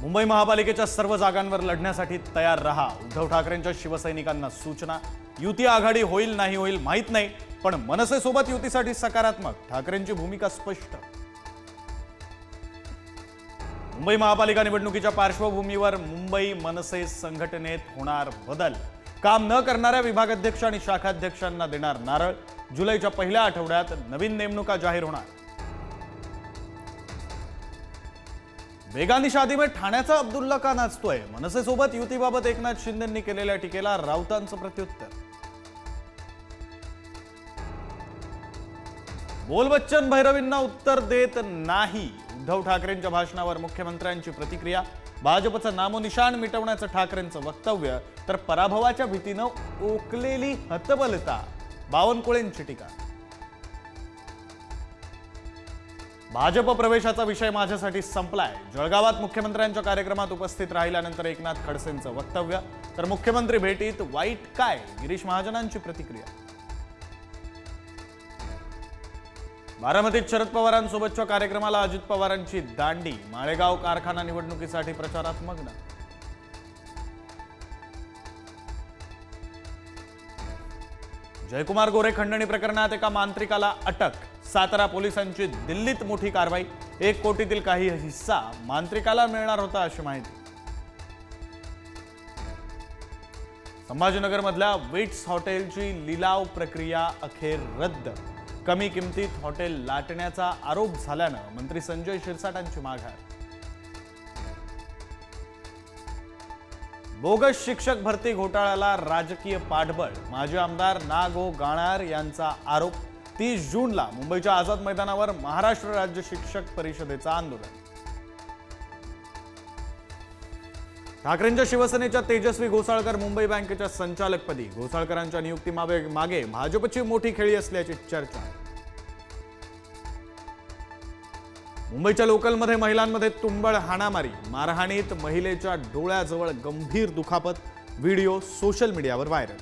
मुंबई महापालिकेच्या सर्व जागांवर लढण्यासाठी तयार रहा। उद्धव ठाकरेंच्या शिवसैनिकांना सूचना। युती आघाडी होईल नाही होईल माहित नाही, पण मनसेसोबत युतीसाठी सकारात्मक। ठाकरेंची भूमिका स्पष्ट। मुंबई महापालिका निवडणुकीच्या पार्श्वभूमीवर मुंबई मनसे संघटनेत होणार बदल। काम न करणाऱ्या विभागाध्यक्ष आणि शाखाध्यक्षांना देणार नारळ। जुलैच्या पहिल्या आठवड्यात नवीन नेमणुका जाहीर होणार। बेगानी शादी में ठाण्याचा अब्दुल्ला का नाचतोय? मनसेसोबत युतीबाबत एकनाथ शिंदेंनी केलेल्या टीकेला राऊतांचं प्रत्युत्तर। बोल बच्चन भैरवींना उत्तर देत नाही। उद्धव ठाकरेंच्या भाषणावर मुख्यमंत्र्यांची प्रतिक्रिया। भाजपचं नामोनिशाण मिटवण्याचं ठाकरेंचं वक्तव्य, तर पराभवाच्या भीतीनं ओकलेली हतबलता। बावनकुळेंची टीका। भाजप प्रवेशाचा विषय माझ्यासाठी संपलाय। जळगावात मुख्यमंत्र्यांच्या कार्यक्रमात उपस्थित राहिल्यानंतर एकनाथ खडसेंचं वक्तव्य, तर मुख्यमंत्री भेटीत वाईट काय? गिरीश महाजनांची प्रतिक्रिया। बारामतीत शरद पवारांसोबतच्या कार्यक्रमाला अजित पवारांची दांडी। माळेगाव कारखाना निवडणुकीसाठी प्रचारात मग्न। जयकुमार गोरे खंडणी प्रकरणात एका मांत्रिकाला अटक। सातारा पोलिसांची दिल्लीत मोठी कारवाई। 1 कोटीतील काही हिस्सा मांत्रिकाला मिळणार होता अशी माहिती। संभाजीनगरमधल्या विट्स हॉटेलची लिलाव प्रक्रिया अखेर रद्द। कमी किमतीत हॉटेल लाटण्याचा आरोप झाल्यानं मंत्री संजय शिरसाटांची माघार। बोगस शिक्षक भरती घोटाळ्याला राजकीय पाठबळ। माजी आमदार ना. गो. गाणार यांचा आरोप। 30 जूनला मुंबईच्या आझाद मैदानावर महाराष्ट्र राज्य शिक्षक परिषदेचं आंदोलन। ठाकरेंच्या शिवसेनेच्या तेजस्वी घोसाळकर मुंबई बँकेच्या संचालकपदी। घोसाळकरांच्या नियुक्तीमागे भाजपची मोठी खेळी असल्याची चर्चा। मुंबईच्या लोकलमध्ये महिलांमध्ये तुंबळ हाणामारी। मारहाणीत महिलेच्या डोळ्याजवळ गंभीर दुखापत। व्हिडिओ सोशल मीडियावर व्हायरल।